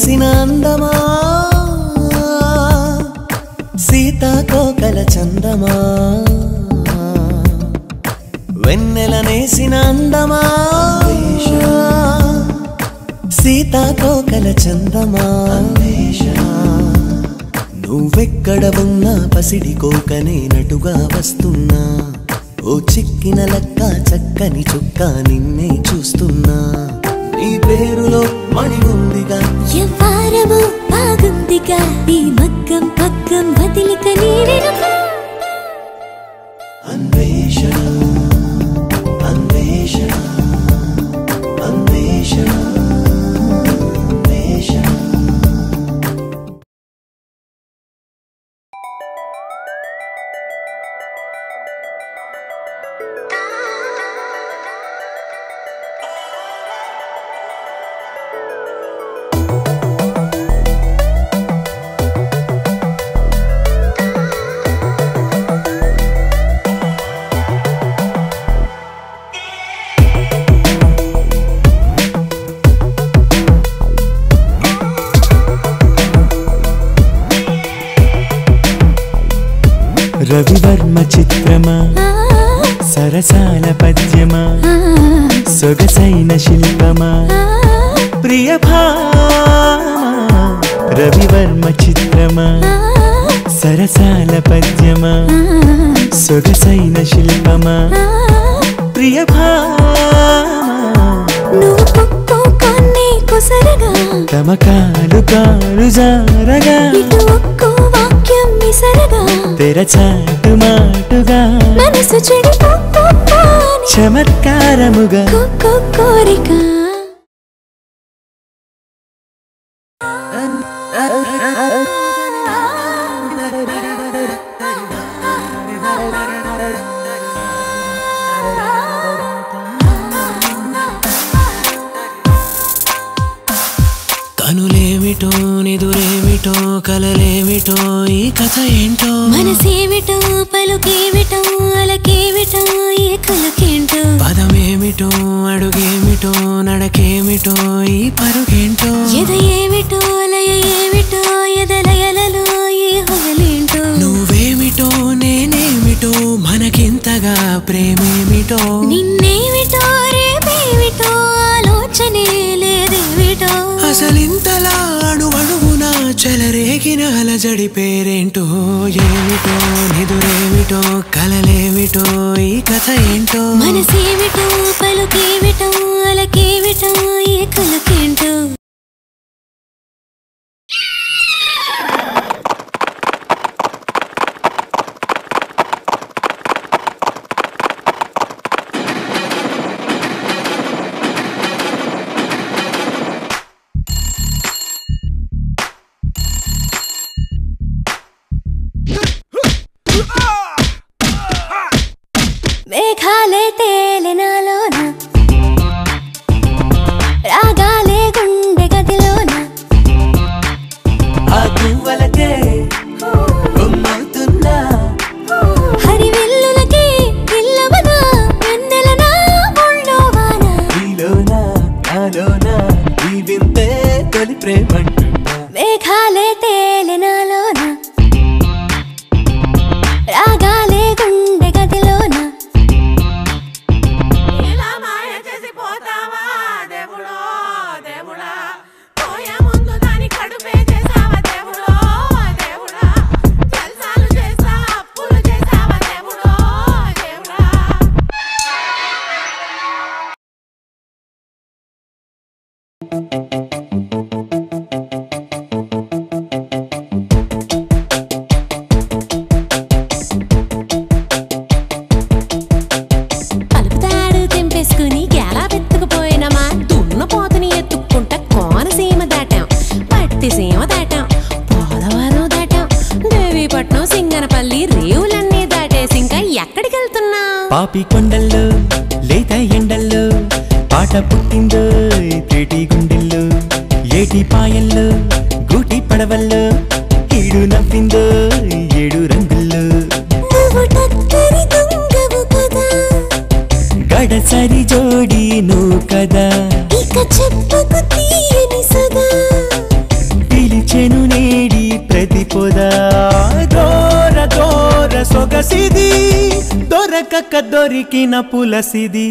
నేసిన అందమా సీతాకోకల చందమా వెన్నెల నేసిన అందమా సీతాకోకల చందమా నువ్వెక్కడ ఉన్నా పసిడి కోకనే నటుగా వస్తున్నా ఓ చిక్కిన లక్క చక్కని చుక్క నిన్నే చూస్తున్నా నీ పేరులో మణి ఉందిగా ఎవ్వారము బాగుందిగా ఈ మగ్గం పగ్గం వదిలిక నీరెనుక అన్వేషణ అన్వేషణ అన్వేషణ అన్వేషణ రవివర్మ చిత్రమా సరసాల పద్యమా సొగసైన శిల్పమా ప్రియ భామా రవివర్మ చిత్రమా సరసాల పద్యమా సొగసైన శిల్పమా ప్రియ భామా నువ్వు కొన్ని కొసరగా తమకాలు కాలు జారగా ఇటు ఒక్కో వాక్యం మిసరగా తెరచాటు మాటుగా మనసు చెడి చమత్కారముగా కోరిక కనులేమిటో నిదురేమిటో కలలేమిటో ఈ కథ ఏంటో మనసేమిటో పలుకేమిటో అలకేమిటో ఏ కలకేంటో పదమేమిటో అడుగేమిటో నడకేమిటో ఈ పరుగేంటో ఎద ఏమిటో లయ ఏమిటో ఎదలయలలో ఏ హొగలేంటో నువ్వేమిటో నేనేమిటో మనకింతగా ప్రేమేమిటో నిన్నేమిటో రేపేమిటో ఆలోచనే లేదేమిటో అసలింతలా అణువణువునా చెలరేగిన అలజడి పేరేంటో ఏమిటో నిదురేమిటో కలలేమిటో ఈ కథ ఏంటో మనసేమిటో పలుకేమిటో అలకేమిటో ఏ కలకేంటో మేఘాలే తేలినాలోన రాగాలే గుండె గదిలోన ఆ గువ్వలకే కొమ్మవుతున్నా హరివిల్లులకి ఇల్లవనా వెన్నెలనా ముళ్ళోవాన నీలోనా నాలోనా ఈ వింతే తొలి ప్రేమంటున్నా మేఘాలే తేలినాలోన రాగాలే గుండె గదిలోన పాపి కొండల్లో లేత ఎండల్లో పాట పుట్టిందో తేటి గుండెల్లో ఏటి పాయల్లో గూటి పడవల్లో ఈడు నవ్విందో ఏడు రంగుల్లో గడసరి జోడి నువ్వు కదా ఇక చెప్పకు తీయని సదా పుసక దొరికిన పులసిది